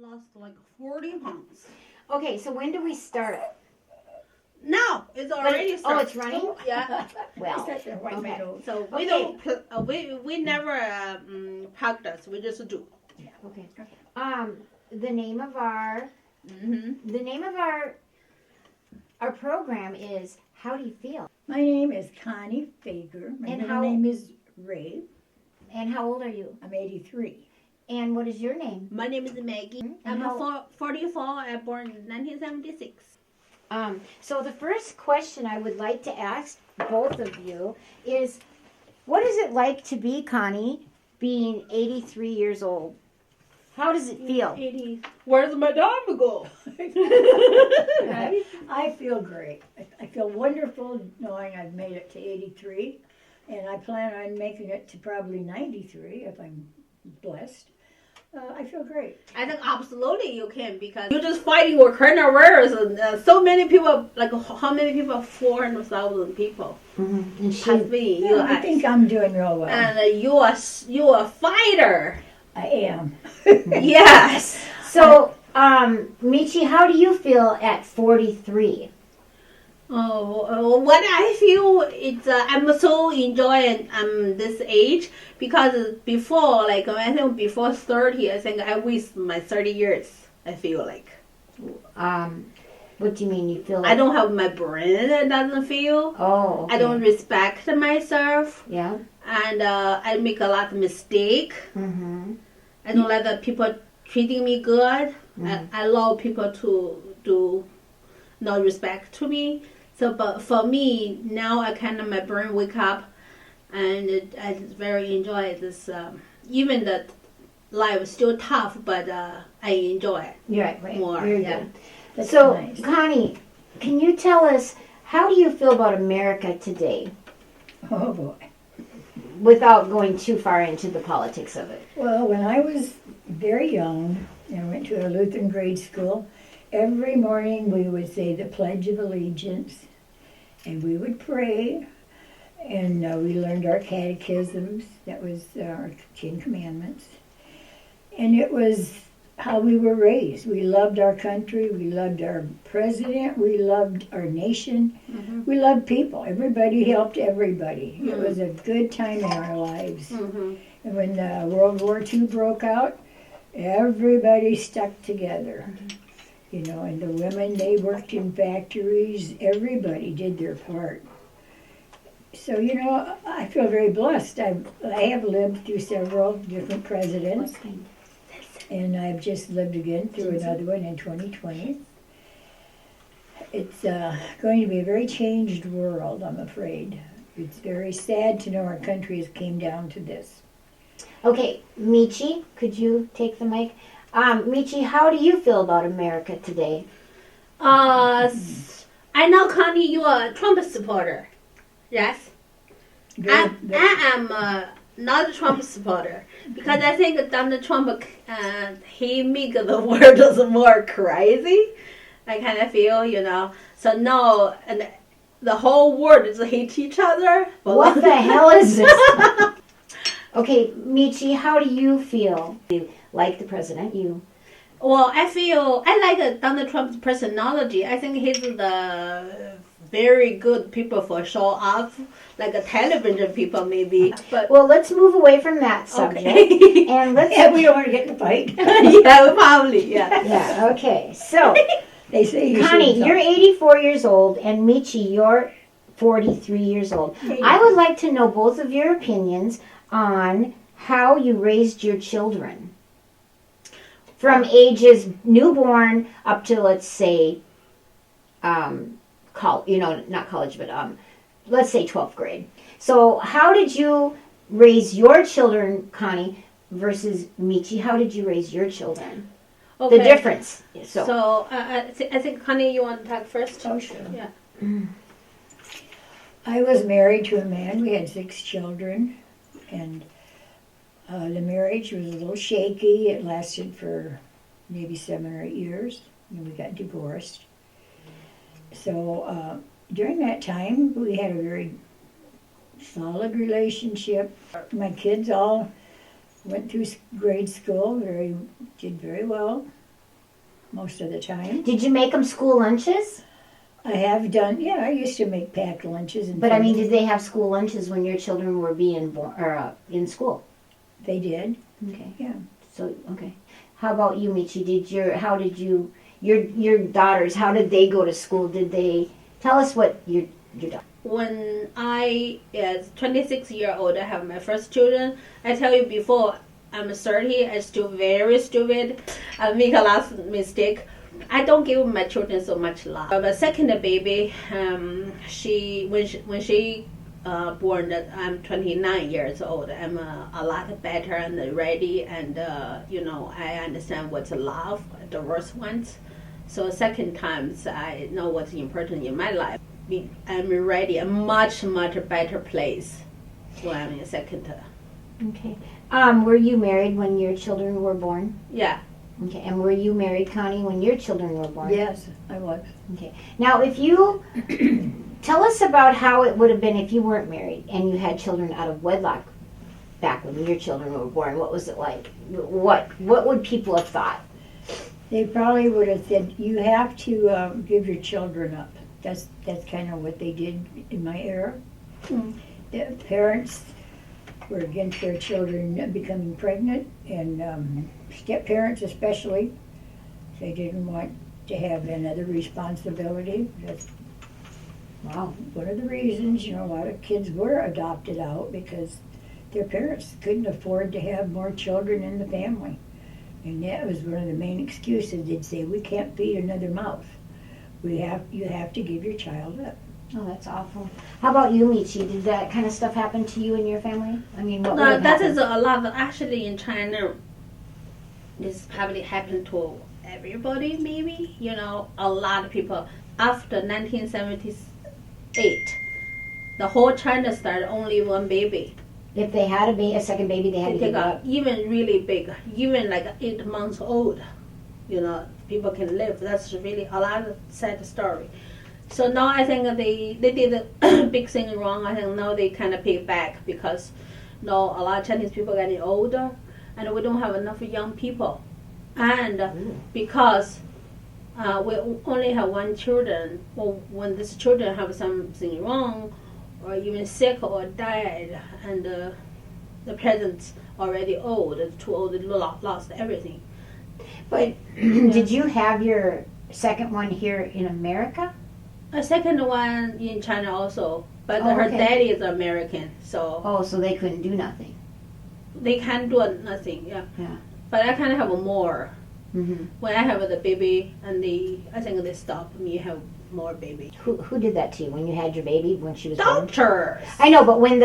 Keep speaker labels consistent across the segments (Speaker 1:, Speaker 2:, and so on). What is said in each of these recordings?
Speaker 1: lost like 40 pounds.
Speaker 2: Okay, so when do we start?
Speaker 1: Now it's already
Speaker 2: Oh,
Speaker 1: started.
Speaker 2: it's running?
Speaker 1: Yeah.
Speaker 2: Well,
Speaker 3: Okay.
Speaker 1: So we
Speaker 2: Okay.
Speaker 1: don't we never practice. We just do.
Speaker 2: okay. The name of our the name of our program is How Do You Feel?
Speaker 3: My name is Connie Fager. My
Speaker 2: And
Speaker 3: middle
Speaker 2: how-
Speaker 3: name is Ray.
Speaker 2: And how old are you?
Speaker 3: I'm 83.
Speaker 2: And what is your name?
Speaker 1: My name is Meiqi.
Speaker 2: And
Speaker 1: I'm 44. I born in 1976.
Speaker 2: So the first question I would like to ask both of you is, what is it like to be Connie, being 83 years old? How does it feel?
Speaker 1: 80. Where's my time go?
Speaker 3: I feel great. I feel wonderful knowing I've made it to 83. And I plan on making it to probably 93 if I'm blessed. I feel great.
Speaker 1: I think absolutely you can, because you're just fighting with coronavirus and so many people, like how many people? 400,000 people
Speaker 2: Mm-hmm. And
Speaker 1: has been in
Speaker 3: Yeah, I
Speaker 1: US.
Speaker 3: think I'm doing real well.
Speaker 1: And you are a fighter.
Speaker 3: I am.
Speaker 1: Yes.
Speaker 2: So, Meiqi, how do you feel at 43?
Speaker 1: What I feel is I'm so enjoying this age, because before, like I think before 30, I think I wasted my 30 years. I feel like
Speaker 2: What do you mean you feel
Speaker 1: I don't have my brain that doesn't feel.
Speaker 2: Oh, okay.
Speaker 1: I don't respect myself,
Speaker 2: Yeah.
Speaker 1: and I make a lot of mistake.
Speaker 2: Mm-hmm.
Speaker 1: I don't like that people treating me good. I allow people to do no respect to me. So, but for me now, I kind of my brain wake up, and I just very enjoy this. Even the life is still tough, but I enjoy it
Speaker 2: You're right.
Speaker 1: more.
Speaker 2: Very
Speaker 1: Yeah.
Speaker 2: good.
Speaker 3: That's
Speaker 2: So,
Speaker 3: nice.
Speaker 2: Connie, can you tell us, how do you feel about America today,
Speaker 3: Oh boy.
Speaker 2: without going too far into the politics of it?
Speaker 3: Well, when I was very young and went to a Lutheran grade school, every morning we would say the Pledge of Allegiance, and we would pray, and we learned our catechisms. That was our 10 Commandments. And it was how we were raised. We loved our country, we loved our president, we loved our nation, we loved people. Everybody helped everybody. It was a good time in our lives.
Speaker 1: Mm-hmm.
Speaker 3: And when World War II broke out, everybody stuck together. You know, and the women, they worked in factories. Everybody did their part. So, you know, I feel very blessed. I have lived through several different presidents, and I've just lived again through another one in 2020. It's going to be a very changed world, I'm afraid. It's very sad to know our country has came down to this.
Speaker 2: Okay, Meiqi, could you take the mic? Meiqi, how do you feel about America today?
Speaker 1: I know, Connie, you are a Trump supporter. Yes. I am not a Trump supporter, because I think Donald Trump, he make the world more crazy. I kind of feel, you know. So now, and the whole world is hate each other.
Speaker 2: What the hell is this? Okay, Meiqi, how do you feel? You like the president?
Speaker 1: Well, I like Donald Trump's personality. I think he's the very good people for show off, like a television people maybe. But
Speaker 2: Well, let's move away from that subject.
Speaker 1: okay.
Speaker 2: And let's...
Speaker 3: Yeah, we don't want to get in a fight.
Speaker 1: Yeah, probably, yeah.
Speaker 2: Yeah, okay. So,
Speaker 3: They say you
Speaker 2: Connie,
Speaker 3: should
Speaker 2: you're 84 years old, and Meiqi, you're 43 years old. I would like to know both of your opinions on how you raised your children. From ages newborn up to, let's say, not college, but let's say 12th grade. So how did you raise your children, Connie, versus Meiqi? How did you raise your children?
Speaker 1: Okay.
Speaker 2: The difference.
Speaker 1: So I think, Connie, you want to talk first?
Speaker 3: Oh, sure.
Speaker 1: Yeah.
Speaker 3: I was married to a man. We had 6 children, and the marriage was a little shaky. It lasted for maybe 7 or 8 years, and we got divorced. So during that time, we had a very solid relationship. My kids all went through grade school, did very well most of the time.
Speaker 2: Did you make them school lunches?
Speaker 3: I have done, yeah, I used to make packed lunches. And
Speaker 2: But I mean,
Speaker 3: things.
Speaker 2: did they have school lunches when your children were being born or in school?
Speaker 3: They did,
Speaker 2: Okay.
Speaker 3: yeah.
Speaker 2: So okay. How about you, Meiqi? Your daughters? How did they go to school? Did they tell us what your daughter?
Speaker 1: When I is 26 year old, I have my first children. I tell you before, I'm 30. I'm still very stupid. I make a lot of mistake. I don't give my children so much love. My second baby, when she born, I'm 29 years old. I'm a lot better and ready, and I understand what's love, the worst ones. So second times, I know what's important in my life. I'm ready, a much better place when I'm in second.
Speaker 2: Okay. Were you married when your children were born?
Speaker 1: Yeah.
Speaker 2: Okay. And were you married, Connie, when your children were born?
Speaker 3: Yes, I was.
Speaker 2: Okay. Now, if you tell us about how it would have been if you weren't married and you had children out of wedlock back when your children were born. What was it like? What would people have thought?
Speaker 3: They probably would have said, you have to give your children up. That's kind of what they did in my era.
Speaker 1: Mm.
Speaker 3: The parents were against their children becoming pregnant, and step-parents especially. They didn't want to have another responsibility. That's
Speaker 2: Wow.
Speaker 3: one of the reasons, a lot of kids were adopted out because their parents couldn't afford to have more children in the family. And that was one of the main excuses. They'd say, we can't feed another mouth. You have to give your child up.
Speaker 2: Oh, that's awful. How about you, Meiqi? Did that kind of stuff happen to you and your family? I mean, what would
Speaker 1: No,
Speaker 2: have
Speaker 1: that
Speaker 2: happened?
Speaker 1: is a lot. Actually, in China, this probably happened to everybody. Maybe a lot of people after 1978, the whole China started only one baby.
Speaker 2: If they had a second baby, they had to
Speaker 1: They
Speaker 2: give it
Speaker 1: got
Speaker 2: up.
Speaker 1: even really big, even like 8 months old. People can live. That's really a lot of sad story. So now I think they did a big thing wrong. I think now they kind of pay back because now a lot of Chinese people getting older, and we don't have enough young people, and because we only have one children. Well, when these children have something wrong, or even sick or died, and the parents already old, too old, lost everything.
Speaker 2: But did you have your second one here in America?
Speaker 1: A second one in China also, but
Speaker 2: Oh,
Speaker 1: her
Speaker 2: okay.
Speaker 1: daddy is American, so
Speaker 2: Oh, so they couldn't do nothing.
Speaker 1: they can't do nothing. Yeah.
Speaker 2: Yeah.
Speaker 1: But I kind of have more.
Speaker 2: Mm-hmm.
Speaker 1: When I have the baby, and I think they stop me have more baby.
Speaker 2: Who did that to you when you had your baby when she was born?
Speaker 1: Doctors.
Speaker 2: I know, but when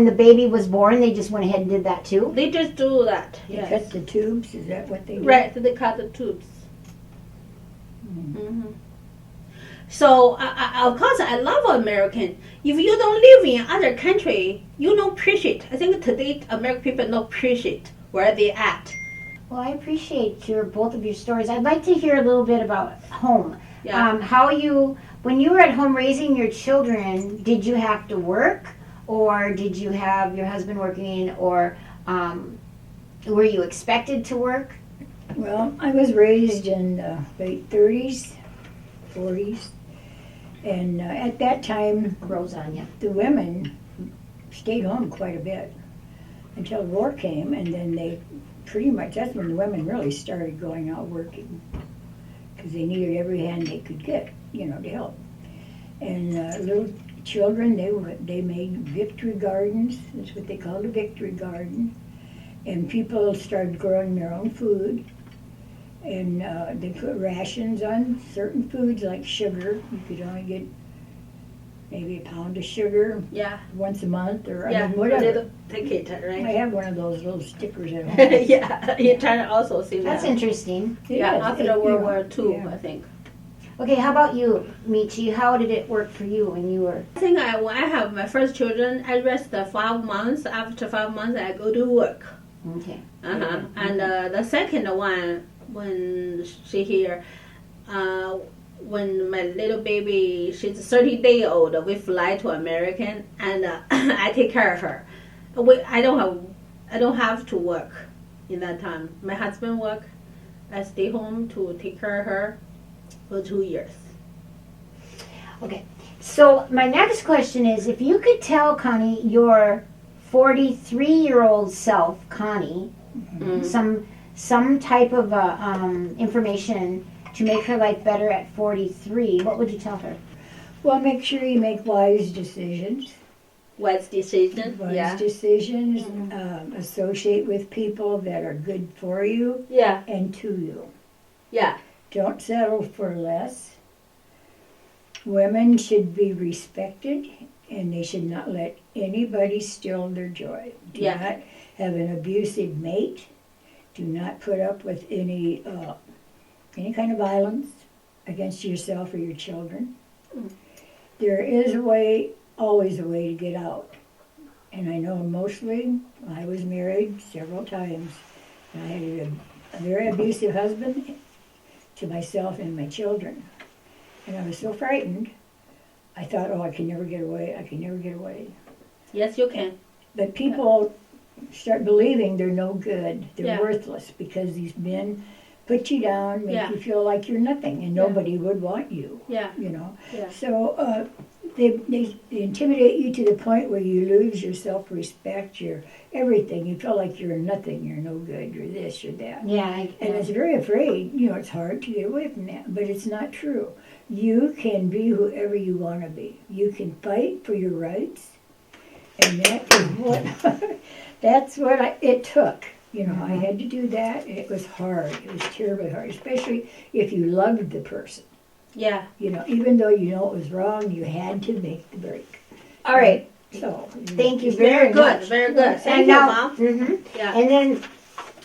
Speaker 2: the baby was born, they just went ahead and did that too.
Speaker 1: They just do that.
Speaker 3: They
Speaker 1: Yes.
Speaker 3: cut the tubes, is that what they did?
Speaker 1: Right. They cut the tubes.
Speaker 3: Mm.
Speaker 1: Hmm. So, of course, I love American. If you don't live in other country, you don't appreciate. I think today American people don't appreciate where they at.
Speaker 2: Well, I appreciate both of your stories. I'd like to hear a little bit about home.
Speaker 1: Yeah.
Speaker 2: When you were at home raising your children, did you have to work, or did you have your husband working, or were you expected to work?
Speaker 3: Well, I was raised in the late 30s, 40s, and at that time,
Speaker 2: Roseanne.
Speaker 3: the women stayed home quite a bit until the war came, and then they pretty much, that's when the women really started going out working because they needed every hand they could get, to help. And little children, they made victory gardens. That's what they called a victory garden. And people started growing their own food. And they put rations on certain foods like sugar. You could only get maybe a pound of sugar
Speaker 1: Yeah.
Speaker 3: once a month or
Speaker 1: Yeah.
Speaker 3: whatever.
Speaker 1: Little ticket,
Speaker 3: I
Speaker 1: right?
Speaker 3: have one of those little stickers at home.
Speaker 1: Yeah. In China also see
Speaker 2: That's
Speaker 1: that.
Speaker 2: interesting.
Speaker 1: Yeah. After World War II,
Speaker 3: yeah.
Speaker 1: I think.
Speaker 2: Okay, how about you, Meiqi? How did it work for you when you were?
Speaker 1: I think when I have my first children, I rest 5 months. After 5 months, I go to work.
Speaker 2: Okay.
Speaker 1: Uh-huh. And the second one, when she here, when my little baby, she's 30-day old, we fly to American, and I take care of her. I don't have I don't have to work in that time. My husband work. I stay home to take care of her for 2 years.
Speaker 2: Okay. So my next question is, if you could tell Connie, your 43-year-old self, Connie, some type of information to make her life better at 43, what would you tell her?
Speaker 3: Well, make sure you make wise decisions.
Speaker 1: Wise decision.
Speaker 3: Wise decisions. Associate with people that are good for you
Speaker 1: Yeah.
Speaker 3: and to you.
Speaker 1: Yeah.
Speaker 3: Don't settle for less. Women should be respected, and they should not let anybody steal their joy. Do not have an abusive mate. Do not put up with any kind of violence against yourself or your children. There is a way, always a way to get out. And I know mostly, I was married several times. And I had a very abusive husband to myself and my children. And I was so frightened, I thought, oh, I can never get away, I can never get away.
Speaker 1: Yes, you can.
Speaker 3: But people start believing they're no good, they're worthless, because these men put you down, make you feel like you're nothing, and nobody would want you.
Speaker 1: Yeah.
Speaker 3: You know.
Speaker 1: Yeah.
Speaker 3: So they intimidate you to the point where you lose your self-respect, your everything. You feel like you're nothing, you're no good, you're this, you're that.
Speaker 2: Yeah.
Speaker 3: And it's very afraid. You know, it's hard to get away from that, but it's not true. You can be whoever you want to be. You can fight for your rights, and that is what that's what it took. You know, I had to do that, and it was hard. It was terribly hard, especially if you loved the person.
Speaker 1: Yeah.
Speaker 3: You know, even though you know it was wrong, you had to make the break.
Speaker 2: All right.
Speaker 3: So
Speaker 2: Thank you
Speaker 1: It's
Speaker 2: very
Speaker 1: good.
Speaker 2: much.
Speaker 1: Very good. Thank
Speaker 2: And
Speaker 1: you,
Speaker 2: now,
Speaker 1: Mom. Yeah.
Speaker 2: And then,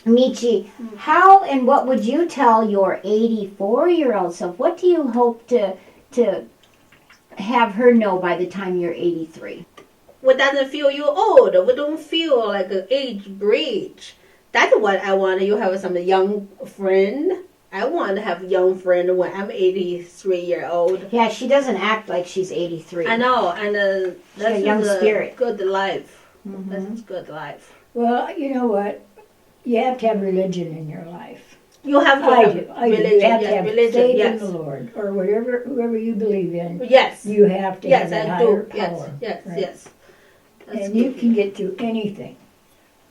Speaker 2: Meiqi, how and what would you tell your 84-year-old self? What do you hope to have her know by the time you're 83?
Speaker 1: We doesn't feel you old. We don't feel like an age bridge. That's what I want. You have some young friend. I want to have young friend when I'm 83-year-old.
Speaker 2: Yeah, she doesn't act like she's 83.
Speaker 1: I know, and that's
Speaker 2: a young spirit.
Speaker 1: Good life. That's good life.
Speaker 3: well, you know what? You have to have religion in your life.
Speaker 1: You have to
Speaker 3: I
Speaker 1: have
Speaker 3: do. I do.
Speaker 1: religion.
Speaker 3: You have to
Speaker 1: Yes,
Speaker 3: have
Speaker 1: religion.
Speaker 3: faith
Speaker 1: Yes.
Speaker 3: in the Lord, or whoever you believe in.
Speaker 1: Yes.
Speaker 3: You have to
Speaker 1: Yes,
Speaker 3: have a
Speaker 1: I
Speaker 3: higher
Speaker 1: do. Yes.
Speaker 3: power.
Speaker 1: Yes.
Speaker 3: right?
Speaker 1: Yes. That's
Speaker 3: And you
Speaker 1: good.
Speaker 3: can get through anything.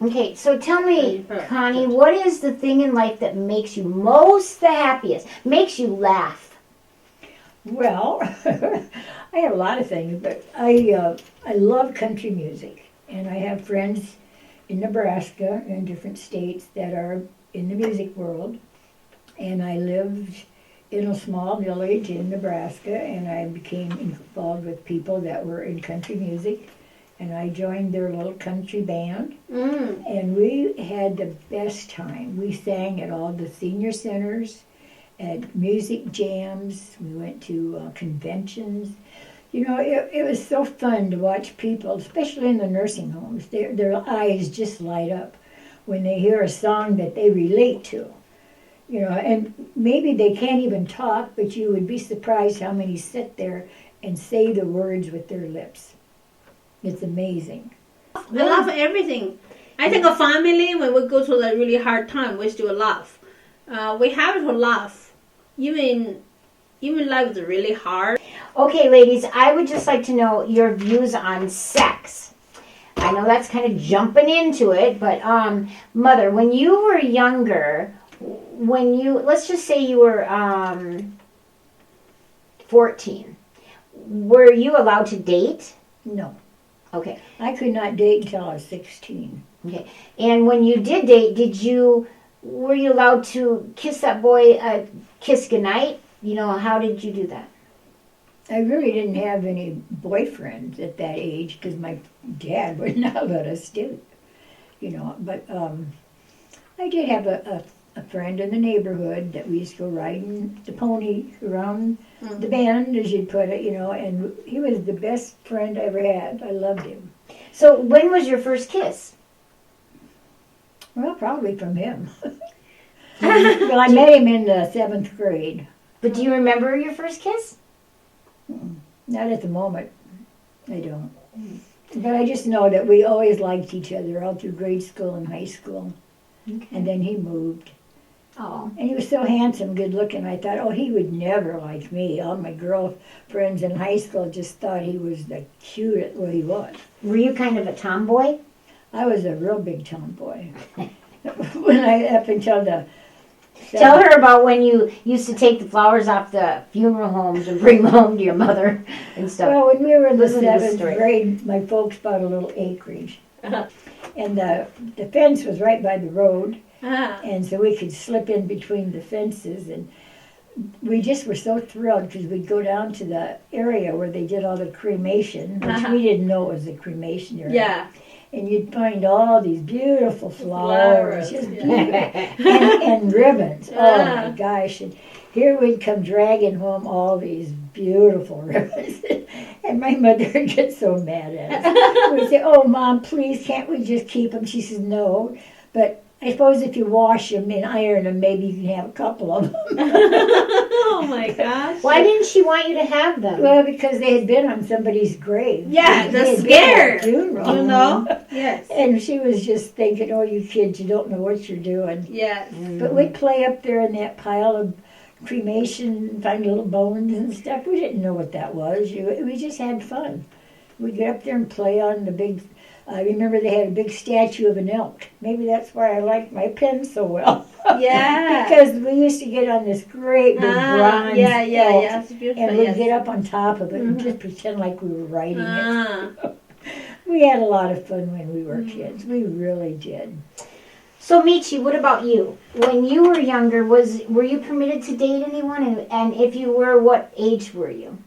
Speaker 2: Okay, so tell me,
Speaker 1: Right.
Speaker 2: Connie, what is the thing in life that makes you most the happiest? Makes you laugh?
Speaker 3: Well, I have a lot of things, but I love country music, and I have friends in Nebraska and different states that are in the music world. And I lived in a small village in Nebraska, and I became involved with people that were in country music. And I joined their little country band, and we had the best time. We sang at all the senior centers, at music jams. We went to conventions. You know, it was so fun to watch people, especially in the nursing homes. Their eyes just light up when they hear a song that they relate to. You know, and maybe they can't even talk, but you would be surprised how many sit there and say the words with their lips. It's amazing.
Speaker 1: I love everything. I think a family, when we go through a really hard time, we still laugh. We have to laugh. Even life is really hard.
Speaker 2: Okay, ladies, I would just like to know your views on sex. I know that's kind of jumping into it, but Mother, when you were younger, let's just say you were 14, were you allowed to date?
Speaker 3: No.
Speaker 2: Okay.
Speaker 3: I could not date until I was 16.
Speaker 2: Okay. And when you did date, were you allowed to kiss that boy kiss goodnight? You know, how did you do that?
Speaker 3: I really didn't have any boyfriends at that age because my dad would not let us do it. You know, but I did have a friend in the neighborhood that we used to go riding the pony around the bend, as you'd put it, you know, and he was the best friend I ever had. I loved him.
Speaker 2: So when was your first kiss?
Speaker 3: Well, probably from him. Well, I met him in the 7th grade.
Speaker 2: But do you remember your first kiss?
Speaker 3: Not at the moment. I don't. But I just know that we always liked each other all through grade school and high school.
Speaker 2: Okay.
Speaker 3: And then he moved.
Speaker 2: Oh.
Speaker 3: And he was so handsome, good looking. I thought, oh, he would never like me. All my girlfriends in high school just thought he was the cutest. Well, he was.
Speaker 2: Were you kind of a tomboy?
Speaker 3: I was a real big tomboy. Up until the...
Speaker 2: Tell her about when you used to take the flowers off the funeral homes and bring them home to your mother and stuff.
Speaker 3: Well, when we were in the
Speaker 2: Listen to this
Speaker 3: 7th
Speaker 2: story.
Speaker 3: grade, my folks bought a little acreage.
Speaker 1: Uh-huh.
Speaker 3: And the fence was right by the road.
Speaker 1: Ah.
Speaker 3: And so we could slip in between the fences. And we just were so thrilled because we'd go down to the area where they did all the cremation, which
Speaker 1: Uh-huh.
Speaker 3: we didn't know it was a cremation area.
Speaker 1: Yeah.
Speaker 3: And you'd find all these beautiful flowers,
Speaker 1: Flowers,
Speaker 3: just
Speaker 1: yeah.
Speaker 3: beautiful, and ribbons. Oh
Speaker 1: Ah.
Speaker 3: my gosh! And here we'd come dragging home all these beautiful ribbons, and my mother would get so mad at us. We'd say, "Oh, Mom, please, can't we just keep them?" She says, "No, but I suppose if you wash them and iron them, maybe you can have a couple of them."
Speaker 1: Oh my gosh.
Speaker 2: Why didn't she want you to have them?
Speaker 3: Well, because they had been on somebody's grave.
Speaker 1: Yeah,
Speaker 3: They
Speaker 1: they're
Speaker 3: had been at
Speaker 1: scared.
Speaker 3: a funeral.
Speaker 1: You know? Yes.
Speaker 3: And she was just thinking, oh, you kids, you don't know what you're doing.
Speaker 1: Yes.
Speaker 3: But we'd play up there in that pile of cremation and find little bones and stuff. We didn't know what that was. We just had fun. We'd get up there and play on the big, I remember they had a big statue of an elk. Maybe that's why I liked my pen so well.
Speaker 1: Yeah.
Speaker 3: Because we used to get on this great big bronze
Speaker 1: yeah,
Speaker 3: elk,
Speaker 1: yeah. It's beautiful.
Speaker 3: and we'd
Speaker 1: Yes.
Speaker 3: get up on top of it and just pretend like we were riding it.
Speaker 1: Ah.
Speaker 3: We had a lot of fun when we were kids. We really did.
Speaker 2: So Meiqi, what about you? When you were younger, were you permitted to date anyone? And if you were, what age were you?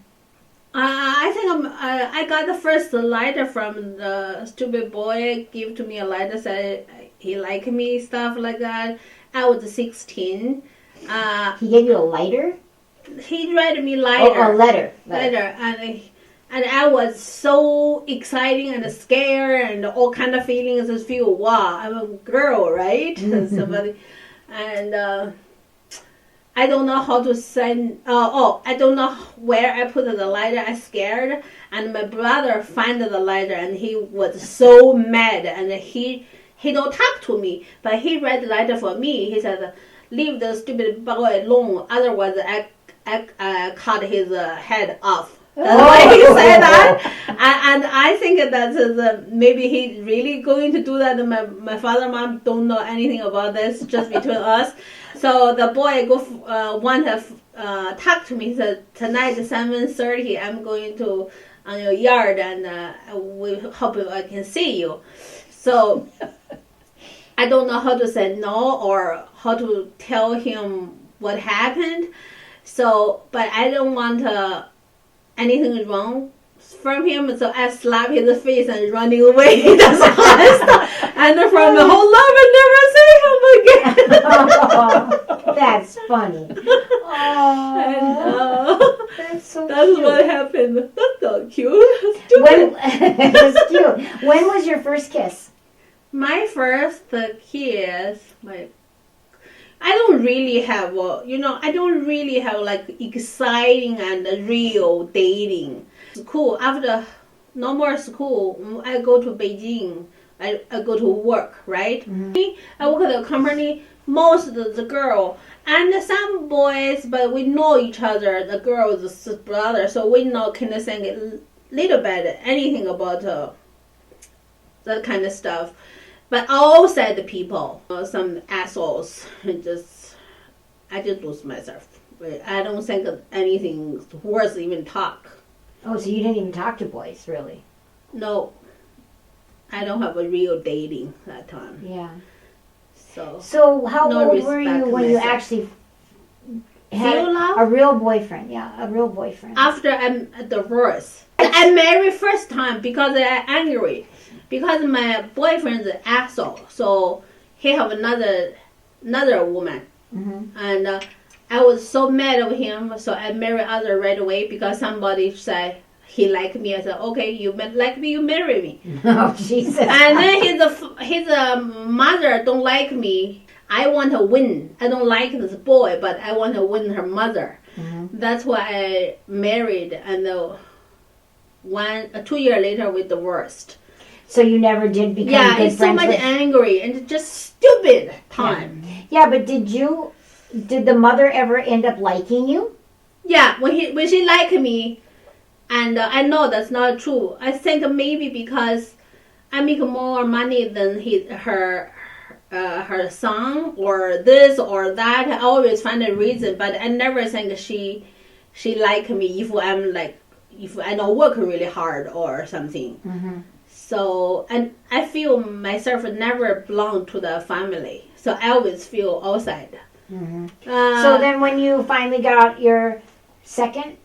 Speaker 1: I think I got the first letter from the stupid boy. Give to me a letter, said he liked me, stuff like that. I was 16.
Speaker 2: He gave you a lighter?
Speaker 1: He read me
Speaker 2: Oh,
Speaker 1: letter.
Speaker 2: a letter.
Speaker 1: Letter, and I was so exciting and scared and all kind of feelings. I feel, wow, I'm a girl, right? Somebody, and I don't know how to send. I don't know where I put the letter. I scared, and my brother found the letter, and he was so mad, and he don't talk to me, but he read the letter for me. He said, "Leave the stupid boy alone, otherwise I cut his head off." That's why he said that, and I think that maybe he really going to do that. My father and mom don't know anything about this, just between us. So the boy want to talk to me. He said, tonight at 7:30, I'm going to on your yard, and we hope I can see you. So I don't know how to say no or how to tell him what happened. So, but I don't want anything wrong from him, so I slap his face and running away. That's how I start. And from the whole life, I never see him again.
Speaker 2: Oh, that's funny.
Speaker 1: And,
Speaker 2: Oh, that's so
Speaker 1: that's
Speaker 2: cute.
Speaker 1: what happened. That's so cute. Stupid.
Speaker 2: That's cute. When was your first kiss?
Speaker 1: My first kiss, I don't really have, I don't really have like exciting and real dating. School, after no more school, I go to Beijing. I go to work, right? Mm-hmm. I work at a company, most of the girl, and some boys, but we know each other. The girl is the brother, so we know kind of saying a little bit, anything about that kind of stuff. But outside people, some assholes, I just lose myself. I don't think anything worth even talk.
Speaker 2: Oh, so you didn't even talk to boys, really?
Speaker 1: No, I don't have a real dating that time.
Speaker 2: Yeah.
Speaker 1: So
Speaker 2: how
Speaker 1: no
Speaker 2: old were you when you
Speaker 1: myself.
Speaker 2: actually had
Speaker 1: Feel love?
Speaker 2: a real boyfriend? Yeah, a real boyfriend.
Speaker 1: After I'm divorced, I married first time because I'm angry. Because my boyfriend's an asshole, so he have another woman, and I was so mad at him, so I married other right away because somebody said he liked me. I said, okay, you like me, you marry me.
Speaker 2: Oh, Jesus.
Speaker 1: And then his mother don't like me. I want to win. I don't like this boy, but I want to win her mother. That's why I married, and 2 years later we divorced.
Speaker 2: So you never did become
Speaker 1: Yeah,
Speaker 2: good
Speaker 1: it's so
Speaker 2: friends
Speaker 1: much
Speaker 2: with...
Speaker 1: angry and just stupid time.
Speaker 2: Yeah, but did the mother ever end up liking you?
Speaker 1: Yeah, when she liked me, and I know that's not true. I think maybe because I make more money than her son or this or that. I always find a reason, but I never think she like me if I don't work really hard or something.
Speaker 2: Mm-hmm.
Speaker 1: So, and I feel myself never belong to the family. So I always feel outside.
Speaker 2: Mm-hmm. So then when you finally got your second?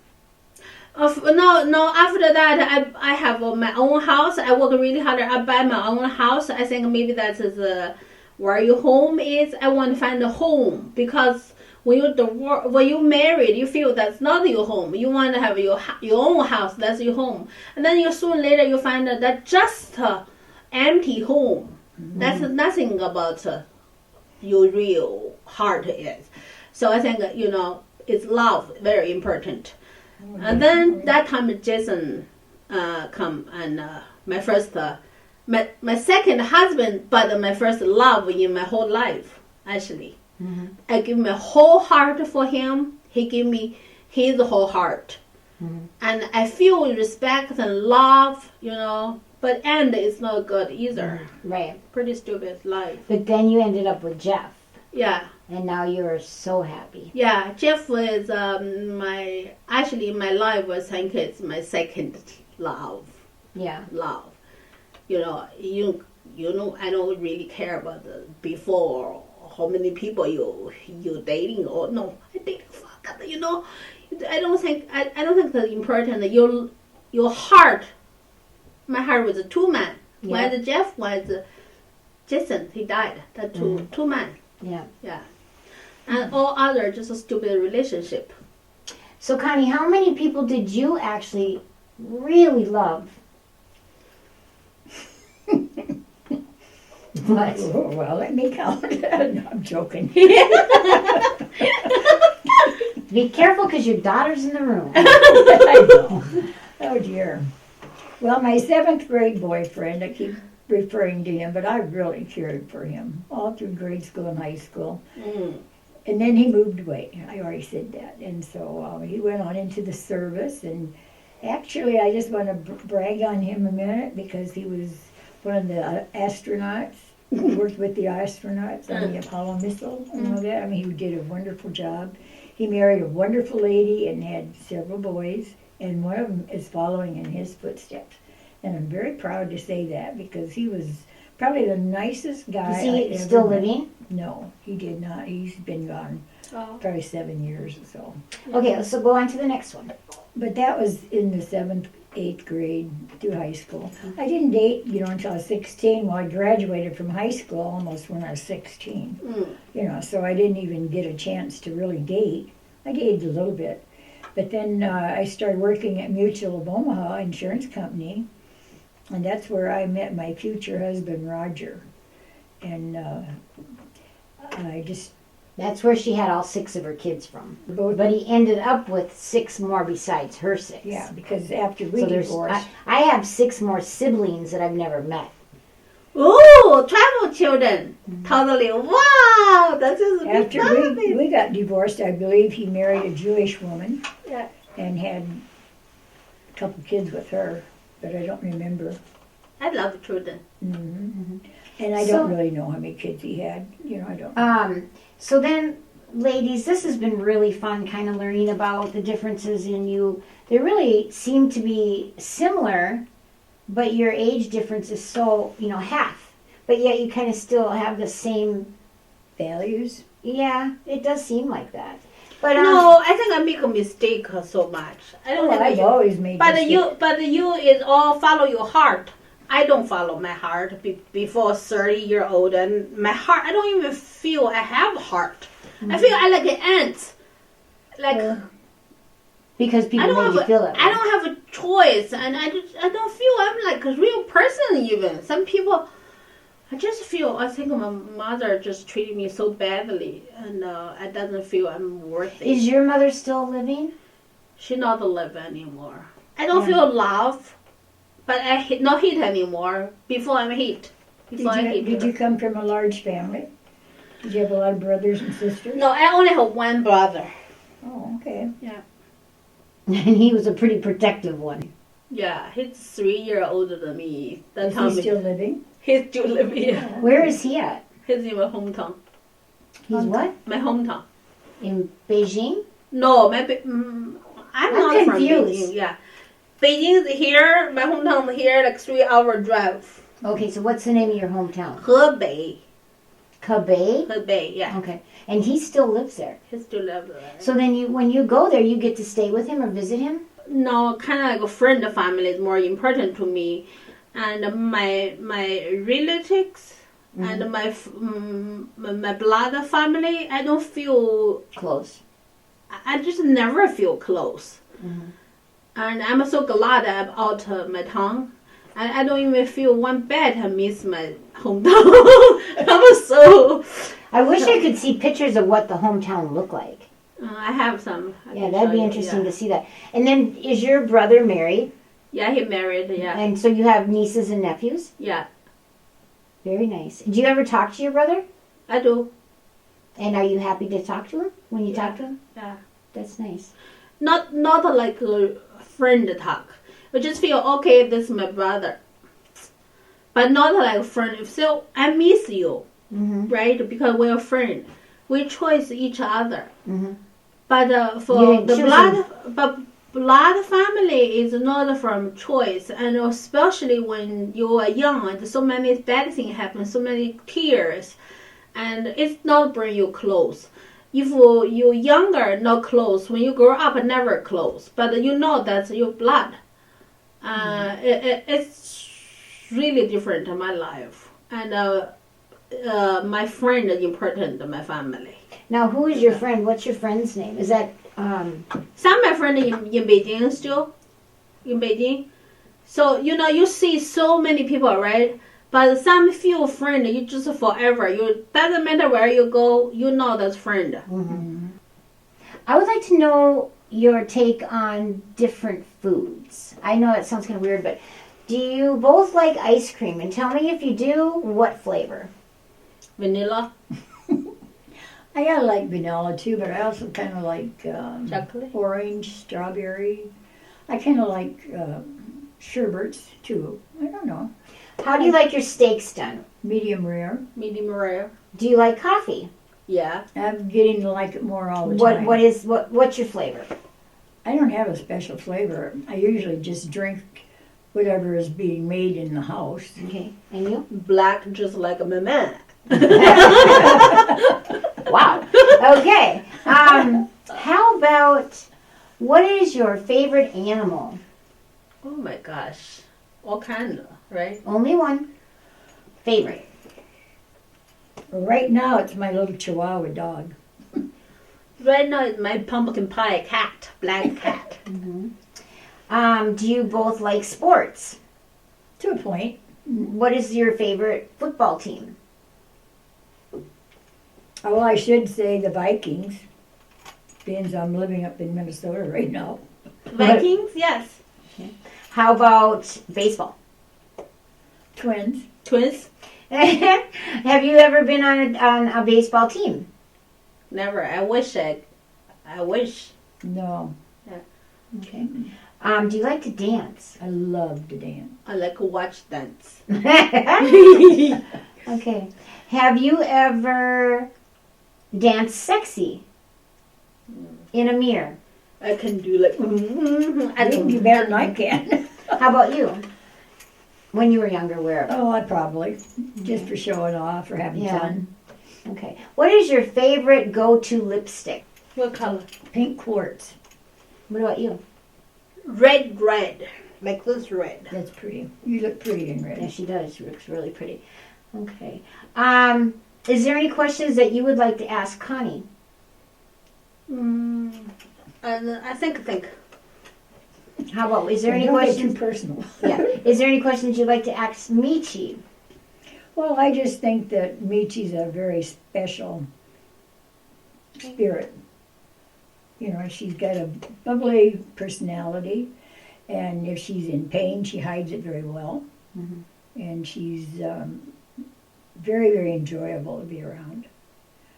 Speaker 1: No, after that, I have my own house. I work really hard. I buy my own house. I think maybe that is where your home is. I want to find a home because when you married, you feel that's not your home. You want to have your own house. That's your home. And then soon later you find that just empty home. Mm-hmm. That's nothing about your real heart is. So I think it's love very important. Mm-hmm. And then that time Jason come and my first my second husband, but my first love in my whole life actually. Mm-hmm. I give my whole heart for him. He gave me his whole heart. Mm-hmm. And I feel respect and love, but end is not good either.
Speaker 2: Mm-hmm. Right.
Speaker 1: Pretty stupid life.
Speaker 2: But then you ended up with Jeff.
Speaker 1: Yeah.
Speaker 2: And now you're so happy.
Speaker 1: Yeah, Jeff was my life was, I think it's my second love.
Speaker 2: Yeah.
Speaker 1: Love. I don't really care about the before. How many people you dating or no? I dating fuck. I don't think that's important. Your heart. My heart was 2 men. Yeah. One Jeff, one Jason. He died. That two men.
Speaker 2: Yeah.
Speaker 1: Yeah. And all other just a stupid relationship.
Speaker 2: So Connie, how many people did you actually really love? What?
Speaker 3: Oh, well, let me count. No, I'm joking.
Speaker 2: Be careful because your daughter's in the room.
Speaker 3: I know. Oh, dear. Well, my 7th grade boyfriend, I keep referring to him, but I really cared for him all through grade school and high school. Mm. And then he moved away. I already said that. And so he went on into the service. And actually, I just want to brag on him a minute because he was one of the astronauts. He worked with the astronauts on the Apollo missile and all that. I mean, he did a wonderful job. He married a wonderful lady and had several boys, and one of them is following in his footsteps. And I'm very proud to say that because he was probably the nicest guy.
Speaker 2: Is he still living?
Speaker 3: No, he did not. He's been gone probably 7 years or so.
Speaker 2: Okay, so go on to the next one.
Speaker 3: But that was in the 7th, 8th grade through high school. I didn't date, until I was 16. Well, I graduated from high school almost when I was 16. So I didn't even get a chance to really date. I dated a little bit. But then I started working at Mutual of Omaha Insurance Company, and that's where I met my future husband, Roger. And
Speaker 2: That's where she had all 6 of her kids from.
Speaker 3: Both.
Speaker 2: But he ended up with 6 more besides her 6.
Speaker 3: Yeah, because after we divorced...
Speaker 2: I have 6 more siblings that I've never met.
Speaker 1: Oh, travel children. Totally. Wow, that is a big
Speaker 3: After we got divorced, I believe he married a Jewish woman.
Speaker 1: Yeah.
Speaker 3: And had a couple kids with her, but I don't remember.
Speaker 1: I love children.
Speaker 3: Mm-hmm. Mm-hmm. And I don't really know how many kids he had. I don't.
Speaker 2: So then, ladies, this has been really fun kind of learning about the differences in you. They really seem to be similar, but your age difference is so, half. But yet you kind of still have the same
Speaker 3: values.
Speaker 2: Yeah, it does seem like that. But
Speaker 1: no, I think I make a mistake so much.
Speaker 3: I've always made mistakes.
Speaker 1: But you is all follow your heart. I don't follow my heart before 30-year-old, and my heart, I don't even feel I have a heart. Mm-hmm. I feel I like an ant.
Speaker 2: Because people make you feel that way.
Speaker 1: I don't have a choice, and I don't feel I'm like a real person even. Some people, I think my mother just treated me so badly, and I doesn't feel I'm worthy.
Speaker 2: Is your mother still living?
Speaker 1: She's not alive anymore. I don't feel love, but I not hate anymore. Before I'm hate. Before I hate
Speaker 3: Did
Speaker 1: her.
Speaker 3: you come from a large family? Did you have a lot of brothers and sisters?
Speaker 1: No, I only have one brother.
Speaker 3: Oh, okay.
Speaker 2: And he was a pretty protective one.
Speaker 1: Yeah, he's 3 years older than me. That
Speaker 3: Is
Speaker 1: time
Speaker 3: he still living?
Speaker 1: he's still living here.
Speaker 2: Where is he at?
Speaker 1: He's in my hometown.
Speaker 2: He's what?
Speaker 1: My hometown.
Speaker 2: In Beijing?
Speaker 1: No, I'm not from
Speaker 2: confused.
Speaker 1: Beijing. Yeah, Beijing is here. My hometown is here, like 3-hour drive.
Speaker 2: Okay, so what's the name of your hometown?
Speaker 1: Hebei.
Speaker 2: Hebei?
Speaker 1: Hebei. Yeah,
Speaker 2: Okay. And he still lives there.
Speaker 1: he still lives there.
Speaker 2: So then when you go there, you get to stay with him or visit him?
Speaker 1: No, kind of like a friend family is more important to me, and my relatives and my blood family, I don't feel
Speaker 2: Close.
Speaker 1: I just never feel close.
Speaker 2: Mhm.
Speaker 1: And I'm so glad I'm out of my town. And I don't even feel one bit I miss my hometown. I'm so...
Speaker 2: I wish I could see pictures of what the hometown looked like.
Speaker 1: I have some.
Speaker 2: Yeah, that'd be interesting to see that. And then, is your brother married?
Speaker 1: Yeah, he married, yeah.
Speaker 2: And so you have nieces and nephews?
Speaker 1: Yeah,
Speaker 2: Very nice. Do you ever talk to your brother?
Speaker 1: I do.
Speaker 2: And are you happy to talk to him when you talk to him?
Speaker 1: Yeah.
Speaker 2: That's nice.
Speaker 1: Not like a friend talk. I just feel, okay, this is my brother. But not like a friend. So I miss you,
Speaker 2: Mm-hmm.
Speaker 1: right? Because we're friends. We choose each other.
Speaker 2: Mm-hmm.
Speaker 1: But
Speaker 2: You
Speaker 1: for
Speaker 2: didn't
Speaker 1: the
Speaker 2: choose
Speaker 1: blood family is not from choice, and especially when you are young and so many bad things happen, so many tears, and it's not bring you close. If you're younger, not close. When you grow up, never close. But you know that's your blood. It's really different in my life, and my friend is important to my family.
Speaker 2: Now, who is your friend? What's your friend's name? Is that,
Speaker 1: Some of my friends in Beijing still, in Beijing. So, you see so many people, right? But some few friends, you just forever. You doesn't matter where you go, you know that's friend.
Speaker 2: Mm-hmm. I would like to know your take on different foods. I know it sounds kind of weird, but do you both like ice cream? And tell me if you do, what flavor?
Speaker 1: Vanilla,
Speaker 3: I like vanilla too, but I also kind of like
Speaker 1: chocolate.
Speaker 3: orange, strawberry. I kind of like sherbets too. I don't know.
Speaker 2: How do you like your steaks done?
Speaker 3: Medium rare.
Speaker 1: Medium rare.
Speaker 2: Do you like coffee?
Speaker 1: Yeah.
Speaker 3: I'm getting to like it more all the time.
Speaker 2: What's your flavor?
Speaker 3: I don't have a special flavor. I usually just drink whatever is being made in the house.
Speaker 2: Okay, and you?
Speaker 1: Black, just like my man.
Speaker 2: Wow. Okay. How about, what is your favorite animal?
Speaker 1: Oh my gosh. All kind of, right?
Speaker 2: Only one. Favorite.
Speaker 3: Right now, it's my little Chihuahua dog.
Speaker 1: Right now it's my pumpkin pie cat, black cat.
Speaker 2: Mm-hmm. Do you both like sports?
Speaker 3: To a point.
Speaker 2: What is your favorite football team?
Speaker 3: Oh, I should say the Vikings, being I'm living up in Minnesota right now.
Speaker 1: Vikings, yes.
Speaker 2: How about baseball?
Speaker 3: Twins.
Speaker 1: Twins,
Speaker 2: Have you ever been on a baseball team?
Speaker 1: never. I wish.
Speaker 3: No,
Speaker 2: Okay. Do you like to dance?
Speaker 3: I love to dance.
Speaker 1: I like to watch dance.
Speaker 2: Okay. Have you ever danced sexy in a mirror?
Speaker 1: I can do like. I
Speaker 3: You
Speaker 1: can
Speaker 3: do better than I can.
Speaker 2: How about you? When you were younger, where?
Speaker 3: Oh, I probably. Just for showing off or having
Speaker 2: Yeah.
Speaker 3: fun.
Speaker 2: Okay. What is your favorite go-to lipstick?
Speaker 1: What color?
Speaker 3: Pink quartz.
Speaker 2: What about you?
Speaker 1: Red. Like this red.
Speaker 3: That's pretty. You look pretty in red.
Speaker 2: Yeah, she does. She looks really pretty. Okay. Is there any questions that you would like to ask Connie?
Speaker 1: I think.
Speaker 2: How about, is there any
Speaker 3: Don't get
Speaker 2: questions?
Speaker 3: too personal.
Speaker 2: Yeah. Is there any questions you'd like to ask Meiqi?
Speaker 3: Well, I just think that Meiqi's a very special spirit. You know, she's got a bubbly personality, And if she's in pain, she hides it very well.
Speaker 2: Mhm.
Speaker 3: And she's very, very enjoyable to be around.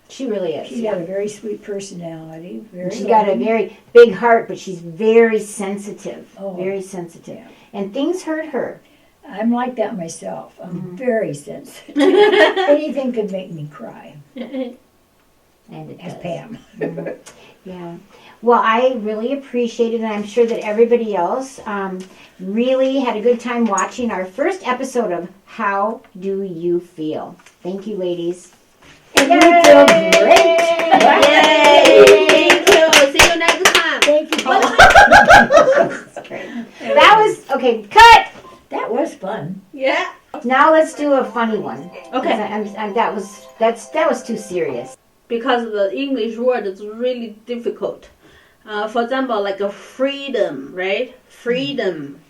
Speaker 2: She really is.
Speaker 3: She's got a very sweet personality. Very
Speaker 2: She's got a
Speaker 3: loving.
Speaker 2: very big heart, but she's very sensitive.
Speaker 3: Oh.
Speaker 2: Very sensitive.
Speaker 3: Yeah.
Speaker 2: And things hurt her.
Speaker 3: I'm like that myself. I'm
Speaker 2: Mhm.
Speaker 3: very sensitive. Anything could make me cry.
Speaker 2: And it
Speaker 3: As
Speaker 2: does.
Speaker 3: Pam.
Speaker 2: Mhm. Yeah. Well, I really appreciate it, and I'm sure that everybody else really had a good time watching our first episode of How Do You Feel? Thank you, ladies.
Speaker 3: And you feel great.
Speaker 1: Yay! Thank you. See you next time.
Speaker 3: Thank you.
Speaker 2: That was, okay, cut!
Speaker 3: That was fun.
Speaker 1: Yeah.
Speaker 2: Now let's do a funny one.
Speaker 1: Okay.
Speaker 2: That was too serious.
Speaker 1: Because the English word is really difficult. For example, like a freedom, right? Freedom.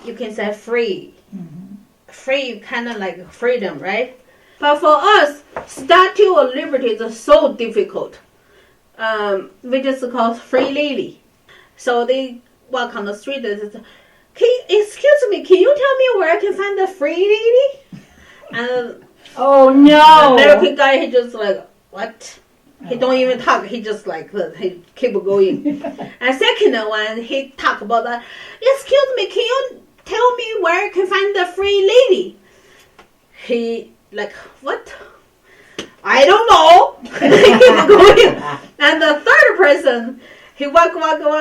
Speaker 1: You can say free. Free, kind of like freedom, right? But for us, Statue of Liberty is so difficult. We just call free lady. So they walk on the street and say, excuse me, can you tell me where I can find the free lady? And
Speaker 2: Oh
Speaker 1: the
Speaker 2: no!
Speaker 1: American guy, he just like, what? He don't even talk. He just like, he keep going. And second one, he talk about that. Excuse me, can you tell me where I can find the free lady? He like, what? I don't know. He keep going. And the third person, he walk.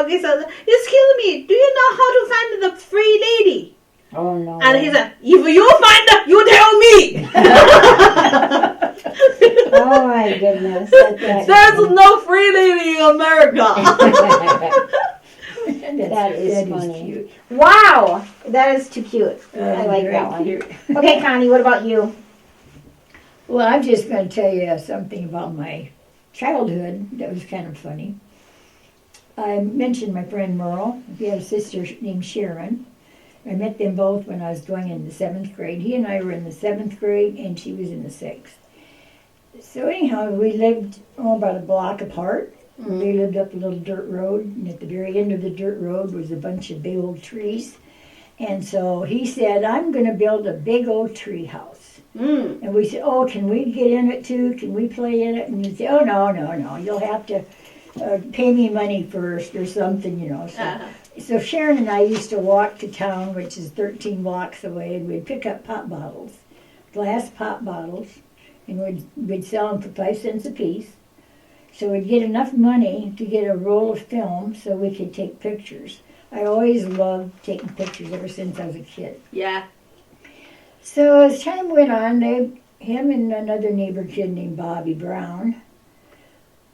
Speaker 1: He says, excuse me, do you know how to find the free lady?
Speaker 2: Oh no!
Speaker 1: And he said, if you find her, you tell me.
Speaker 2: Oh my goodness!
Speaker 1: There's no free lady in America.
Speaker 2: That is
Speaker 3: funny.
Speaker 2: funny.
Speaker 3: Cute.
Speaker 2: Wow, that is too cute. I like
Speaker 3: Very
Speaker 2: that one.
Speaker 3: cute.
Speaker 2: Okay, Connie, what about you?
Speaker 3: Well, I'm just going to tell you something about my childhood that was kind of funny. I mentioned my friend Merle. He had a sister named Sharon. I met them both when I was going in the 7th grade. He and I were in the 7th grade, and she was in the 6th. So anyhow, we lived about a block apart. They lived up a little dirt road, and at the very end of the dirt road was a bunch of big old trees. And so he said, I'm going to build a big old tree house. And we said, oh, can we get in it too? Can we play in it? And he said, oh, no. You'll have to pay me money first or something, you know. So Sharon and I used to walk to town, which is 13 blocks away, and we'd pick up pop bottles, glass pop bottles, and we'd sell them for 5 cents a piece. So we'd get enough money to get a roll of film so we could take pictures. I always loved taking pictures ever since I was a kid.
Speaker 1: Yeah.
Speaker 3: So as time went on, him and another neighbor kid named Bobby Brown,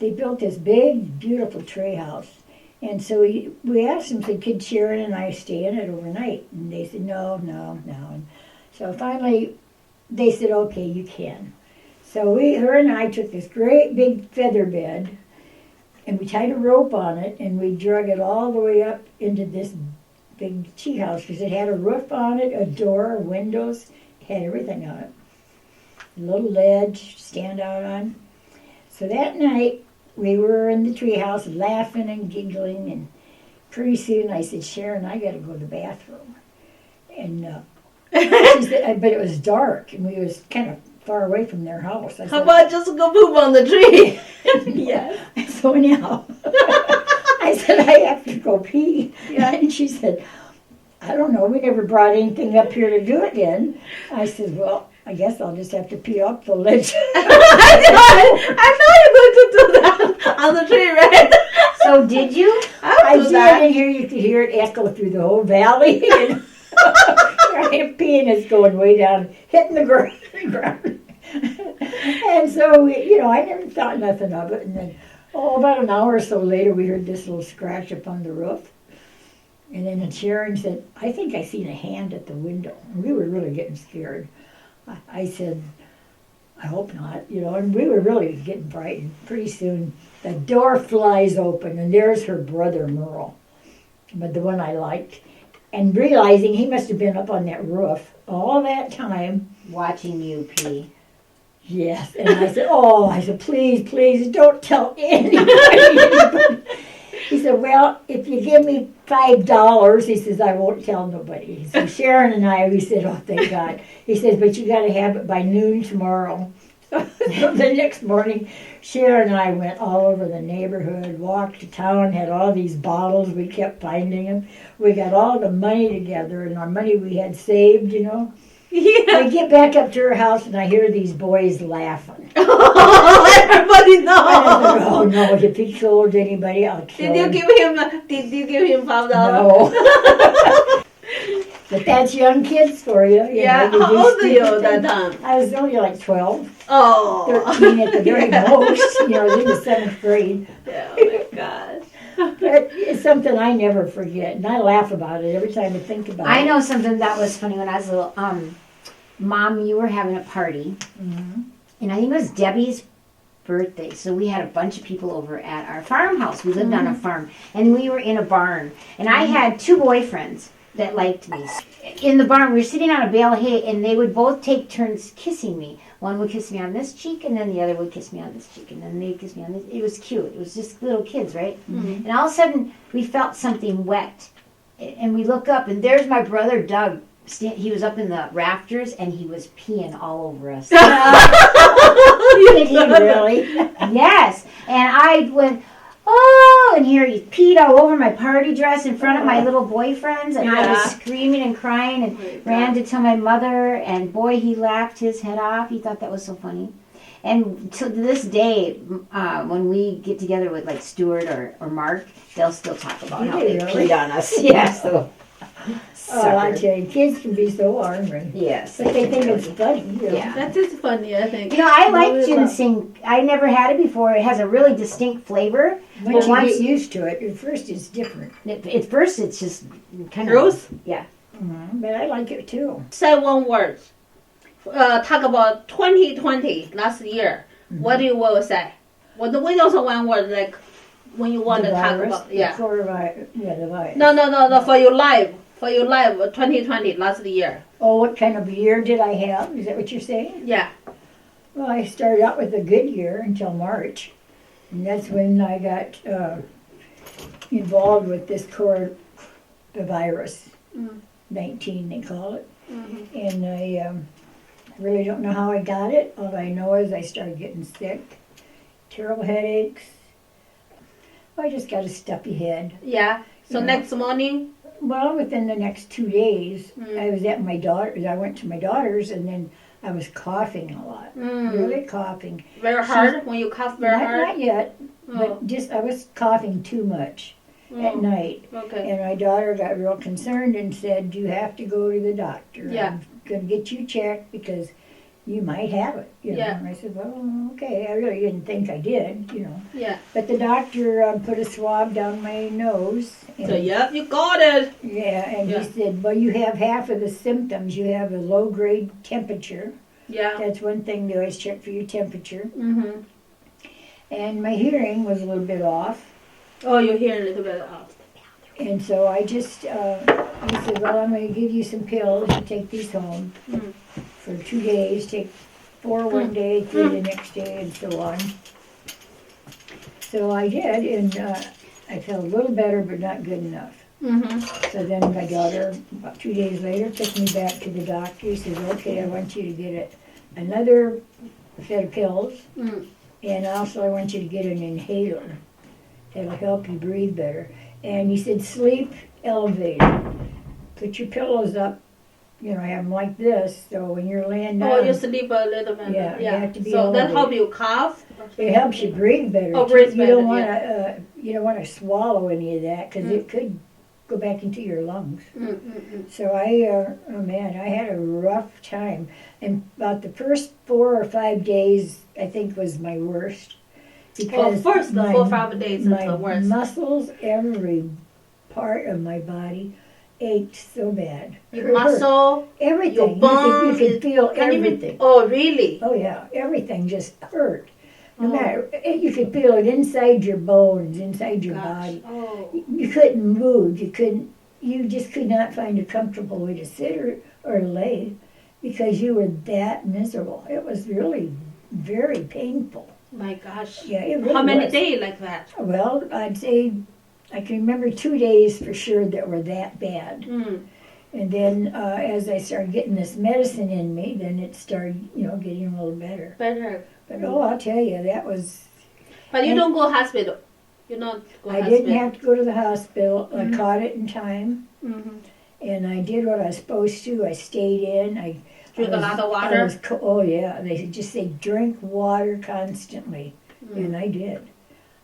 Speaker 3: they built this big, beautiful tree house. And so we asked them, said, could Sharon and I stay in it overnight? And they said, no. And so finally, they said, okay, you can. So her and I took this great big feather bed, and we tied a rope on it, and we drug it all the way up into this big tea house, because it had a roof on it, a door, windows, it had everything on it. A little ledge to stand out on. So that night, we were in the treehouse laughing and giggling, and pretty soon I said, Sharon, I got to go to the bathroom. And she said, but it was dark, and we was kind of far away from their house. I
Speaker 1: How
Speaker 3: said,
Speaker 1: about just go poop on the tree? Yeah.
Speaker 3: so anyhow, I said, I have to go pee.
Speaker 1: Yeah.
Speaker 3: And she said, I don't know, we never brought anything up here to do it in. I said, well, I guess I'll just have to pee up the ledge.
Speaker 1: I know you're going to do that on the tree, right?
Speaker 2: So did you?
Speaker 3: I
Speaker 1: do
Speaker 3: did,
Speaker 1: that.
Speaker 3: and here you could hear it echo through the whole valley. And I'm peeing, it's going way down, hitting the ground. And so, I never thought nothing of it. And then, about an hour or so later, we heard this little scratch up on the roof. And then Sharon said, I think I seen a hand at the window. And we were really getting scared. I said, I hope not, and we were really getting frightened. Pretty soon, the door flies open, and there's her brother, Merle, but the one I liked. And realizing he must have been up on that roof all that time.
Speaker 2: Watching you pee.
Speaker 3: Yes, and I said, please, don't tell anybody. He said, well, if you give me $5, he says, I won't tell nobody. So Sharon and I, we said, oh, thank God. He says, but you got to have it by noon tomorrow. So the next morning, Sharon and I went all over the neighborhood, walked to town, had all these bottles. We kept finding them. We got all the money together, and our money we had saved, you know.
Speaker 1: Yeah.
Speaker 3: We get back up to her house, and I hear these boys laughing.
Speaker 1: Everybody
Speaker 3: I
Speaker 1: knows.
Speaker 3: said, oh no, if he told anybody, I'll kill
Speaker 1: Did you
Speaker 3: him.
Speaker 1: give him $5?
Speaker 3: No. But that's young kids for you.
Speaker 1: Yeah.
Speaker 3: know,
Speaker 1: How
Speaker 3: do
Speaker 1: old are you
Speaker 3: stupid
Speaker 1: that
Speaker 3: things.
Speaker 1: time?
Speaker 3: I was only like 12,
Speaker 1: Oh.
Speaker 3: 13 at the very
Speaker 1: Yeah.
Speaker 3: most. You know, I was in the 7th grade.
Speaker 1: Yeah, oh my gosh.
Speaker 3: But it's something I never forget, and I laugh about it every time I think about it.
Speaker 2: I know something that was funny when I was little. Mom, you were having a party,
Speaker 3: Mhm.
Speaker 2: and I think it was Debbie's birthday. So we had a bunch of people over at our farmhouse. We lived on a farm, and we were in a barn. And I had 2 boyfriends that liked me. In the barn, we were sitting on a bale of hay, and they would both take turns kissing me. One would kiss me on this cheek, and then the other would kiss me on this cheek, and then they'd kiss me on this. It was cute. It was just little kids, right?
Speaker 3: Mhm.
Speaker 2: And all of a sudden, we felt something wet. And we look up, and there's my brother Doug. He was up in the rafters, and he was peeing all over us.
Speaker 3: Did he really?
Speaker 2: Yes. And I went, oh, and here he peed all over my party dress in front of my little boyfriends, and I was
Speaker 1: Yeah.
Speaker 2: screaming and crying and ran to tell my mother, and boy, he laughed his head off. He thought that was so funny. And to this day, when we get together with like Stuart or Mark, they'll still talk about how they
Speaker 3: Really?
Speaker 2: peed on us. Yes. So,
Speaker 3: Oh, I tell you, kids can be so ornery.
Speaker 2: yes.
Speaker 3: But they think it's funny. You know.
Speaker 2: Yeah.
Speaker 1: That is funny, I think.
Speaker 2: You know, I like
Speaker 1: Really
Speaker 2: ginseng. I never had it before. It has a really distinct flavor.
Speaker 3: Once you
Speaker 2: once-
Speaker 3: get used to it, at first it's different.
Speaker 2: At first, it's just kind of
Speaker 1: Gross?
Speaker 2: Yeah.
Speaker 3: But I like it too.
Speaker 1: Say one word. Talk about 2020, last year. What do you will say? Well, we also one word, like, when you want
Speaker 3: The
Speaker 1: to talk
Speaker 3: virus,
Speaker 1: about,
Speaker 3: the
Speaker 1: yeah.
Speaker 3: coronavirus, yeah, the virus.
Speaker 1: No, for your life, 2020, last year.
Speaker 3: Oh, what kind of year did I have? Is that what you're saying?
Speaker 1: Yeah.
Speaker 3: Well, I started out with a good year until March. And that's when I got involved with this coronavirus, 19 they call it. And I really don't know how I got it. All I know is I started getting sick, terrible headaches. I just got a stuffy head.
Speaker 1: Yeah. So
Speaker 3: Yeah.
Speaker 1: next morning,
Speaker 3: Well, within the next 2 days, I was at my daughter's. I went to my daughter's, and then I was coughing a lot. Really coughing.
Speaker 1: very hard, when you cough very
Speaker 3: Not
Speaker 1: hard.
Speaker 3: yet,
Speaker 1: Oh,
Speaker 3: but just I was coughing too much at
Speaker 1: oh,
Speaker 3: night.
Speaker 1: okay.
Speaker 3: And my daughter got real concerned and said, you have to go to the doctor.
Speaker 1: Yeah.
Speaker 3: I'm going to get you checked because you might have it. You know?
Speaker 1: Yeah.
Speaker 3: And I said, well, okay. I really didn't think I did, you know.
Speaker 1: Yeah.
Speaker 3: But the doctor put a swab down my nose. And,
Speaker 1: So, yep, you got it.
Speaker 3: Yeah, and
Speaker 1: Yeah.
Speaker 3: he said, well, you have half of the symptoms. You have a low-grade temperature.
Speaker 1: Yeah.
Speaker 3: That's one thing they always check for your temperature.
Speaker 1: Mm-hmm.
Speaker 3: And my hearing was a little bit off.
Speaker 1: Oh, you hear a little bit of.
Speaker 3: And so I just, he said, well, I'm going to give you some pills. You take these home for 2 days. Take 4 one day, 3 the next day, and so on. So I did, and I felt a little better, but not good enough.
Speaker 1: Mm-hmm.
Speaker 3: So then my daughter, about 2 days later, took me back to the doctor. He said, okay, I want you to get another set of pills, and also I want you to get an inhaler. That'll help you breathe better. And he said, sleep elevated. Put your pillows up, you know, I have them like this, so when you're laying down,
Speaker 1: Oh, you sleep a little bit.
Speaker 3: Yeah, you have to be
Speaker 1: So that
Speaker 3: elevated.
Speaker 1: help you cough?
Speaker 3: it helps you breathe better.
Speaker 1: Oh,
Speaker 3: too.
Speaker 1: breathe
Speaker 3: You don't
Speaker 1: better,
Speaker 3: want to, you don't want to swallow any of that because it could go back into your lungs. So oh man, I had a rough time. And about the first 4 or 5 days, I think was my worst.
Speaker 1: Well, first, the
Speaker 3: my-
Speaker 1: 4 or 5 days is
Speaker 3: my
Speaker 1: the worst.
Speaker 3: muscles, every part of my body ached so bad.
Speaker 1: Your
Speaker 3: Hurt.
Speaker 1: muscle,
Speaker 3: Everything.
Speaker 1: your bones.
Speaker 3: You could feel
Speaker 1: can you
Speaker 3: everything.
Speaker 1: oh, really?
Speaker 3: Oh yeah, everything just hurt. No
Speaker 1: Oh.
Speaker 3: matter, you could feel it inside your bones, inside your
Speaker 1: Gosh.
Speaker 3: body.
Speaker 1: Oh.
Speaker 3: You couldn't move. You just could not find a comfortable way to sit or lay because you were that miserable. It was really very painful.
Speaker 1: My gosh.
Speaker 3: Yeah, it really
Speaker 1: How many
Speaker 3: was.
Speaker 1: days like that?
Speaker 3: Well, I'd say I can remember 2 days for sure that were that bad.
Speaker 1: Mm.
Speaker 3: And then as I started getting this medicine in me, then it started, getting a little better.
Speaker 1: Better.
Speaker 3: But I'll tell you, that was.
Speaker 1: But you don't go hospital. You not go hospital.
Speaker 3: I didn't have to go to the hospital. I caught it in time,
Speaker 1: Mm-hmm.
Speaker 3: and I did what I was supposed to. I stayed in.
Speaker 1: Drink a lot of water.
Speaker 3: Oh yeah, they just say drink water constantly, and I did.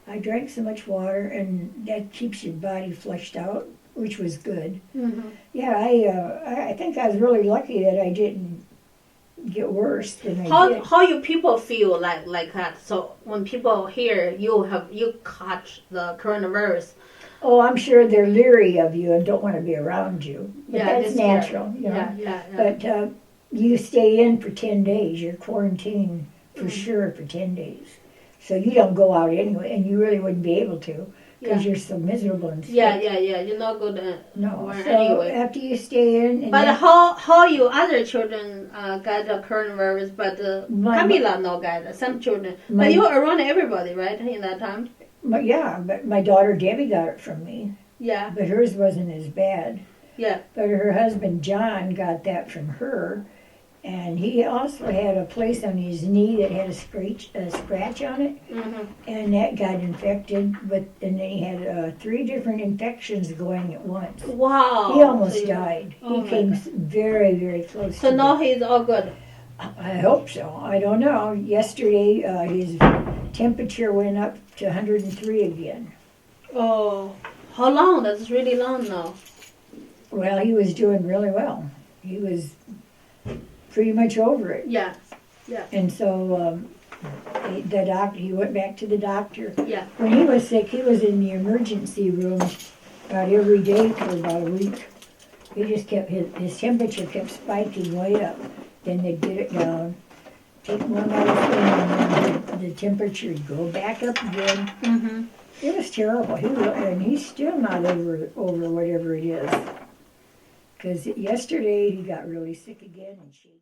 Speaker 3: I drank so much water, and that keeps your body flushed out, which was good.
Speaker 1: Mm-hmm.
Speaker 3: Yeah, I think I was really lucky that I didn't get worse than I did.
Speaker 1: How you people feel like that? So when people hear you caught the coronavirus,
Speaker 3: Oh, I'm sure they're leery of you and don't want to be around you. But
Speaker 1: Yeah,
Speaker 3: that's
Speaker 1: that's
Speaker 3: natural,
Speaker 1: yeah.
Speaker 3: But you stay in for 10 days. You're quarantined for sure for 10 days. So you don't go out anyway, and you really wouldn't be able to because you're so miserable and sick.
Speaker 1: Yeah. You're not good at
Speaker 3: No,
Speaker 1: work
Speaker 3: so
Speaker 1: anyway.
Speaker 3: after you stay in. And
Speaker 1: But
Speaker 3: then,
Speaker 1: how you other children got the coronavirus, but
Speaker 3: My-
Speaker 1: Pamela no got it, some children.
Speaker 3: My-
Speaker 1: But you were around everybody, right, in that time?
Speaker 3: but my daughter Debbie got it from me,
Speaker 1: Yeah,
Speaker 3: but hers wasn't as bad.
Speaker 1: yeah.
Speaker 3: But her husband John got that from her, and he also had a place on his knee that had a scratch on it,
Speaker 1: Mm-hmm.
Speaker 3: and that got infected. And then he had 3 different infections going at once.
Speaker 1: Wow.
Speaker 3: He almost
Speaker 1: So you-
Speaker 3: died.
Speaker 1: Oh
Speaker 3: He came very, very close.
Speaker 1: So
Speaker 3: to
Speaker 1: now he's all good.
Speaker 3: I hope so. I don't know. Yesterday, his temperature went up to 103 again.
Speaker 1: Oh, how long? That's really long now.
Speaker 3: Well, he was doing really well. He was pretty much over it.
Speaker 1: Yeah,
Speaker 3: And so he went back to the doctor.
Speaker 1: yeah.
Speaker 3: When he was sick, he was in the emergency room about every day for about a week. He just kept, his temperature kept spiking way up. Then they'd get it down, take one medicine, and then the temperature would go back up again.
Speaker 1: Mm-hmm.
Speaker 3: It was terrible. And he's still not over whatever it is. Because yesterday he got really sick again and shaky.